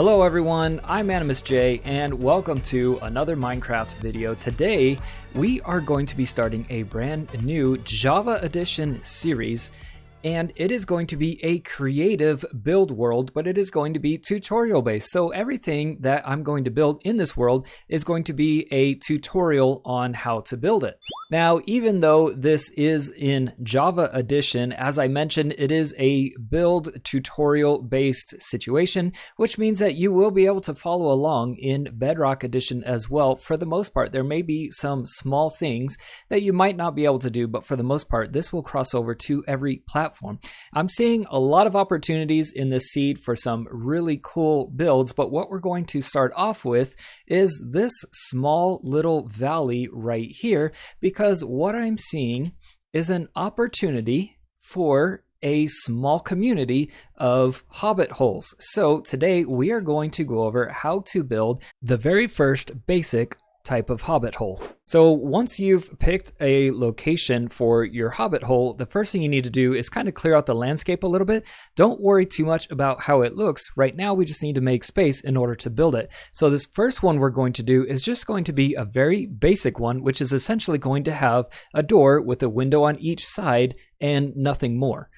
Hello everyone, I'm AnimusJ and welcome to another Minecraft video. Today we are going to be starting a brand new Java Edition series, and it is going to be a creative build world, but it is going to be tutorial based. So everything that I'm going to build in this world is going to be a tutorial on how to build it. Now, even though this is in Java Edition, as I mentioned, it is a build tutorial based situation, which means that you will be able to follow along in Bedrock Edition as well. For the most part, there may be some small things that you might not be able to do, but for the most part, this will cross over to every platform. I'm seeing a lot of opportunities in this seed for some really cool builds, but what we're going to start off with is this small little valley right here, because what I'm seeing is an opportunity for a small community of Hobbit holes. So today we are going to go over how to build the very first basic type of Hobbit hole. So once you've picked a location for your Hobbit hole, the first thing you need to do is kind of clear out the landscape a little bit. Don't worry too much about how it looks. Right now we just need to make space in order to build it. So this first one we're going to do is just going to be a very basic one, which is essentially going to have a door with a window on each side and nothing more.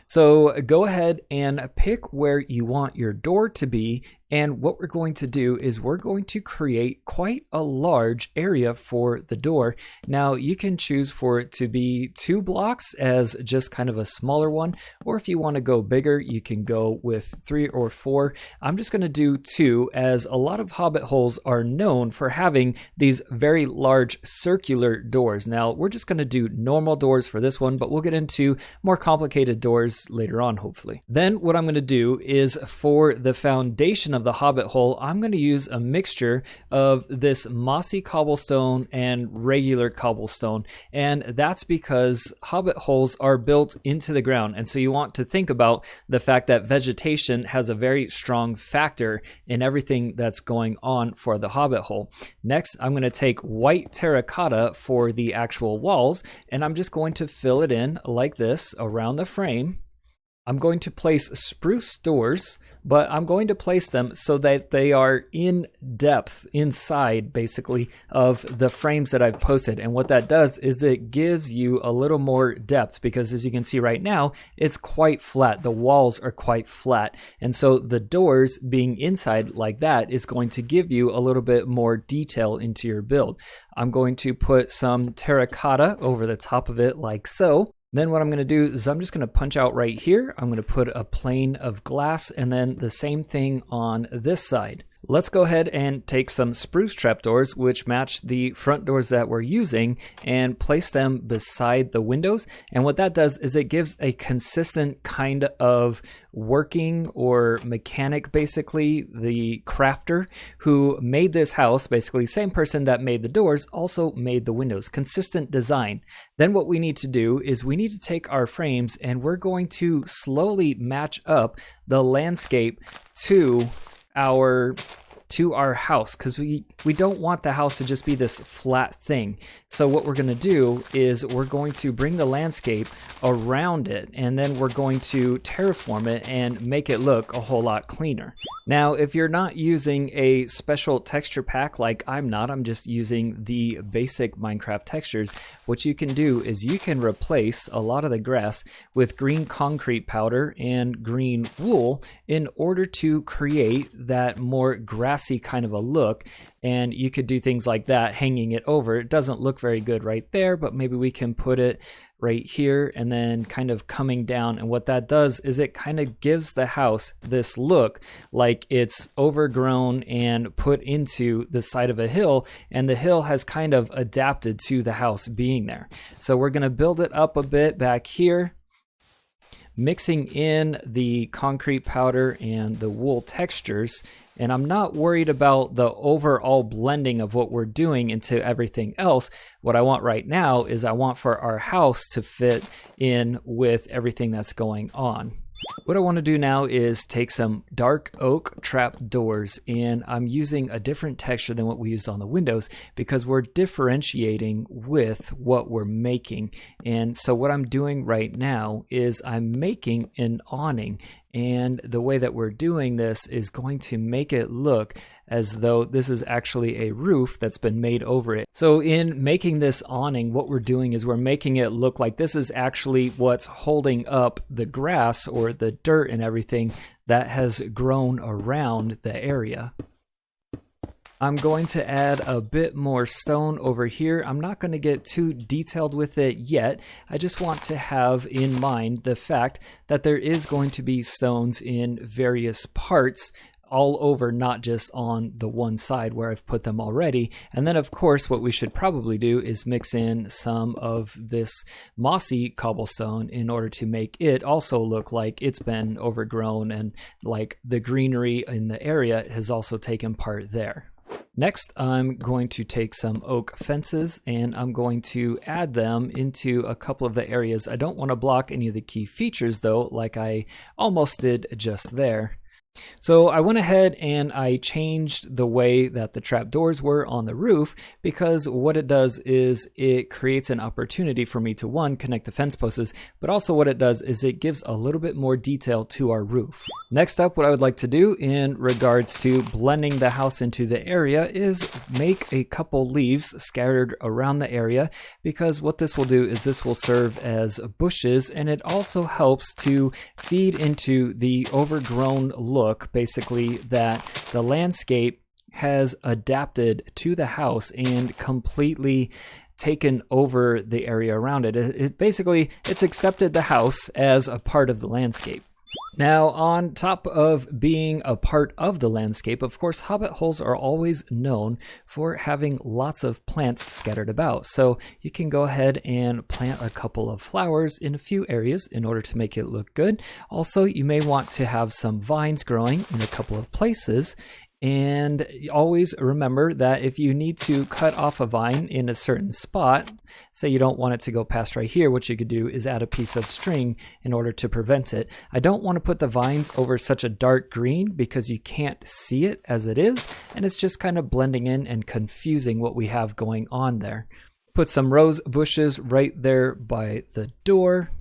So go ahead and pick where you want your door to be, and what we're going to do is we're going to create quite a large area for the door. Now you can choose for it to be 2 blocks as just kind of a smaller one, or if you want to go bigger you can go with 3 or 4. I'm just going to do 2, as a lot of Hobbit holes are known for having these very large circular doors. Now we're just going to do normal doors for this one, but we'll get into more complicated doors later on, hopefully. Then what I'm going to do is, for the foundation of the Hobbit hole, I'm going to use a mixture of this mossy cobblestone and regular cobblestone, and that's because Hobbit holes are built into the ground, and so you want to think about the fact that vegetation has a very strong factor in everything that's going on for the Hobbit hole. Next, I'm going to take white terracotta for the actual walls, and I'm just going to fill it in like this around the frame. I'm going to place spruce doors, but I'm going to place them so that they are in depth inside, basically, of the frames that I've posted. And what that does is it gives you a little more depth, because as you can see right now, it's quite flat. The walls are quite flat. And so the doors being inside like that is going to give you a little bit more detail into your build. I'm going to put some terracotta over the top of it like so. Then what I'm going to do is I'm just going to punch out right here. I'm going to put a plane of glass, and then the same thing on this side. Let's go ahead and take some spruce trapdoors, which match the front doors that we're using, and place them beside the windows. And what that does is it gives a consistent kind of working or mechanic, basically. The crafter who made this house, basically same person that made the doors, also made the windows. Consistent design. Then what we need to do is we need to take our frames, and we're going to slowly match up the landscape to our house, because we don't want the house to just be this flat thing. So what we're going to do is we're going to bring the landscape around it, and then we're going to terraform it and make it look a whole lot cleaner. Now, if you're not using a special texture pack like I'm just using the basic Minecraft textures, what you can do is you can replace a lot of the grass with green concrete powder and green wool in order to create that more grassy kind of a look. And you could do things like that, hanging it over. It doesn't look very good right there, but maybe we can put it right here and then kind of coming down. And what that does is it kind of gives the house this look like it's overgrown and put into the side of a hill, and the hill has kind of adapted to the house being there. So we're going to build it up a bit back here, mixing in the concrete powder and the wool textures. And I'm not worried about the overall blending of what we're doing into everything else. What I want right now is I want for our house to fit in with everything that's going on. What I want to do now is take some dark oak trap doors, and I'm using a different texture than what we used on the windows because we're differentiating with what we're making. And so what I'm doing right now is I'm making an awning, and the way that we're doing this is going to make it look as though this is actually a roof that's been made over it. So in making this awning, what we're doing is we're making it look like this is actually what's holding up the grass or the dirt and everything that has grown around the area. I'm going to add a bit more stone over here. I'm not going to get too detailed with it yet. I just want to have in mind the fact that there is going to be stones in various parts all over, not just on the one side where I've put them already. And then of course what we should probably do is mix in some of this mossy cobblestone in order to make it also look like it's been overgrown and like the greenery in the area has also taken part there. Next, I'm going to take some oak fences and I'm going to add them into a couple of the areas. I don't want to block any of the key features though, like I almost did just there. So I went ahead and I changed the way that the trapdoors were on the roof, because what it does is it creates an opportunity for me to, one, connect the fence posts, but also what it does is it gives a little bit more detail to our roof. Next up, what I would like to do in regards to blending the house into the area is make a couple leaves scattered around the area, because what this will do is this will serve as bushes, and it also helps to feed into the overgrown look, basically, that the landscape has adapted to the house and completely taken over the area around it. It's accepted the house as a part of the landscape. Now, on top of being a part of the landscape, of course, Hobbit holes are always known for having lots of plants scattered about. So you can go ahead and plant a couple of flowers in a few areas in order to make it look good. Also, you may want to have some vines growing in a couple of places. And always remember that if you need to cut off a vine in a certain spot, say you don't want it to go past right here, what you could do is add a piece of string in order to prevent it. I don't want to put the vines over such a dark green because you can't see it as it is, and it's just kind of blending in and confusing what we have going on there. Put some rose bushes right there by the door,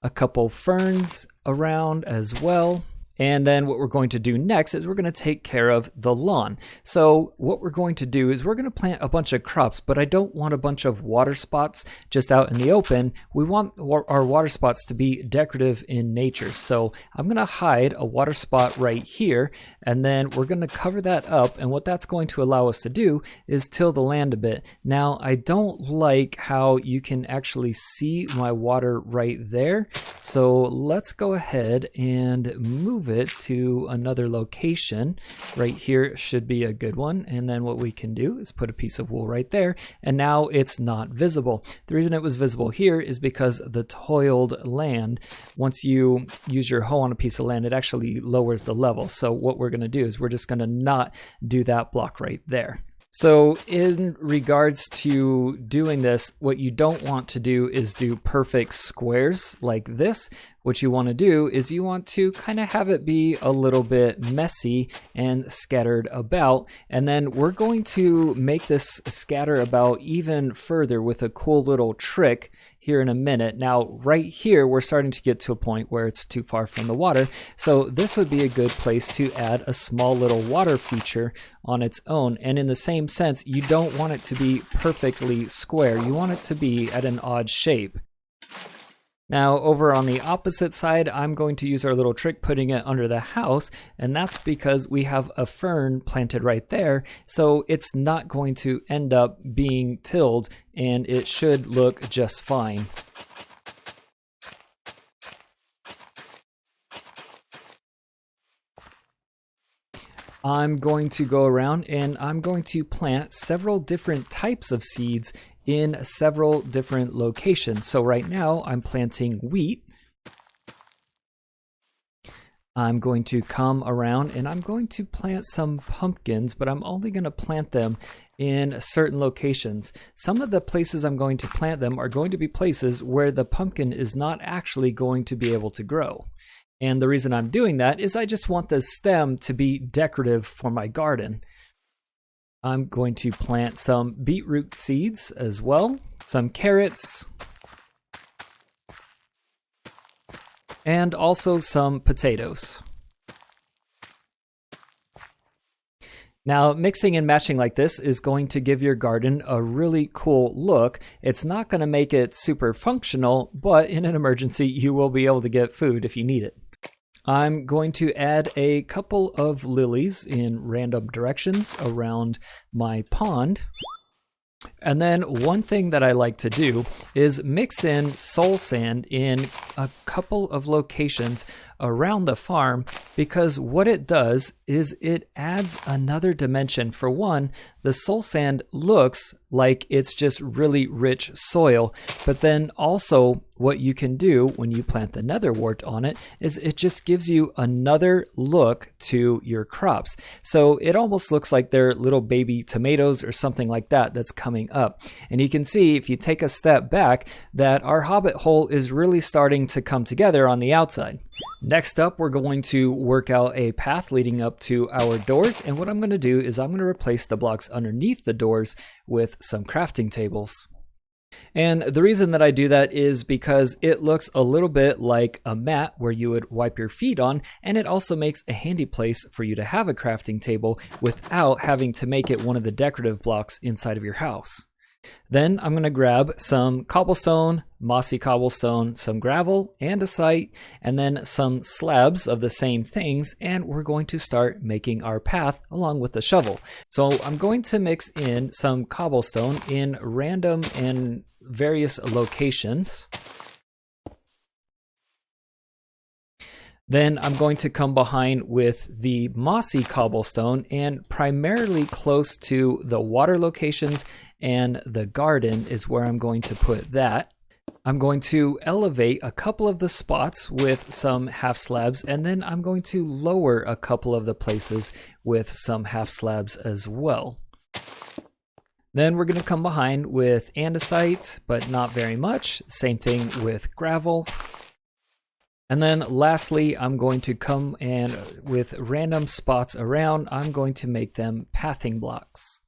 a couple ferns around as well. And then what we're going to do next is we're going to take care of the lawn. So what we're going to do is we're going to plant a bunch of crops, but I don't want a bunch of water spots just out in the open. We want our water spots to be decorative in nature. So I'm going to hide a water spot right here, and then we're going to cover that up. And what that's going to allow us to do is till the land a bit. Now, I don't like how you can actually see my water right there. So let's go ahead and move it to another location. Right here should be a good one. And then what we can do is put a piece of wool right there, and now it's not visible. The reason it was visible here is because the toiled land, once you use your hoe on a piece of land, it actually lowers the level. So what we're going to do is we're just going to not do that block right there. So in regards to doing this, what you don't want to do is do perfect squares like this. What you want to do is you want to kind of have it be a little bit messy and scattered about. And then we're going to make this scatter about even further with a cool little trick here in a minute. Now, right here, we're starting to get to a point where it's too far from the water. So this would be a good place to add a small little water feature on its own. And in the same sense, you don't want it to be perfectly square. You want it to be at an odd shape. Now, over on the opposite side, I'm going to use our little trick putting it under the house, and that's because we have a fern planted right there, so it's not going to end up being tilled, and it should look just fine. I'm going to go around and I'm going to plant several different types of seeds in several different locations. So right now I'm planting wheat. I'm going to come around and I'm going to plant some pumpkins, but I'm only going to plant them in certain locations. Some of the places I'm going to plant them are going to be places where the pumpkin is not actually going to be able to grow. And the reason I'm doing that is I just want the stem to be decorative for my garden. I'm going to plant some beetroot seeds as well, some carrots, and also some potatoes. Now, mixing and matching like this is going to give your garden a really cool look. It's not going to make it super functional, but in an emergency, you will be able to get food if you need it. I'm going to add a couple of lilies in random directions around my pond. And then one thing that I like to do is mix in soul sand in a couple of locations around the farm, because what it does is it adds another dimension. For one, the soul sand looks like it's just really rich soil, but then also what you can do when you plant the netherwort on it is it just gives you another look to your crops. So it almost looks like they're little baby tomatoes or something like that that's coming up. And you can see if you take a step back that our hobbit hole is really starting to come together on the outside. Next up, we're going to work out a path leading up to our doors, and what I'm going to do is I'm going to replace the blocks underneath the doors with some crafting tables. And the reason that I do that is because it looks a little bit like a mat where you would wipe your feet on, and it also makes a handy place for you to have a crafting table without having to make it one of the decorative blocks inside of your house. Then I'm going to grab some cobblestone, mossy cobblestone, some gravel, andesite, and then some slabs of the same things, and we're going to start making our path along with the shovel. So I'm going to mix in some cobblestone in random and various locations. Then I'm going to come behind with the mossy cobblestone, and primarily close to the water locations and the garden is where I'm going to put that. I'm going to elevate a couple of the spots with some half slabs, and then I'm going to lower a couple of the places with some half slabs as well. Then we're going to come behind with andesite, but not very much. Same thing with gravel. And then lastly, I'm going to come and with random spots around, I'm going to make them pathing blocks.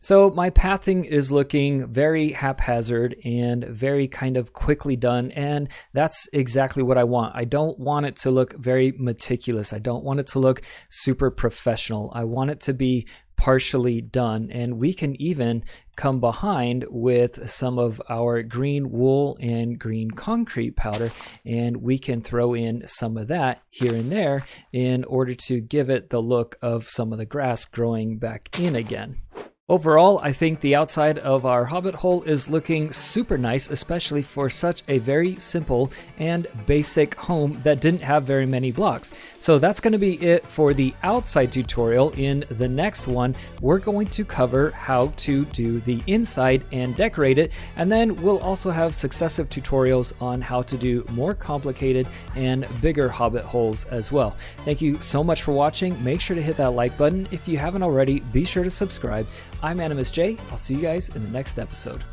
So my pathing is looking very haphazard and very kind of quickly done, and that's exactly what I want. I don't want it to look very meticulous. I don't want it to look super professional. I want it to be partially done, and we can even come behind with some of our green wool and green concrete powder, and we can throw in some of that here and there in order to give it the look of some of the grass growing back in again. Overall, I think the outside of our hobbit hole is looking super nice, especially for such a very simple and basic home that didn't have very many blocks. So that's going to be it for the outside tutorial. In the next one, we're going to cover how to do the inside and decorate it, and then we'll also have successive tutorials on how to do more complicated and bigger hobbit holes as well. Thank you so much for watching. Make sure to hit that like button. If you haven't already, be sure to subscribe. I'm AnimusJ. I'll see you guys in the next episode.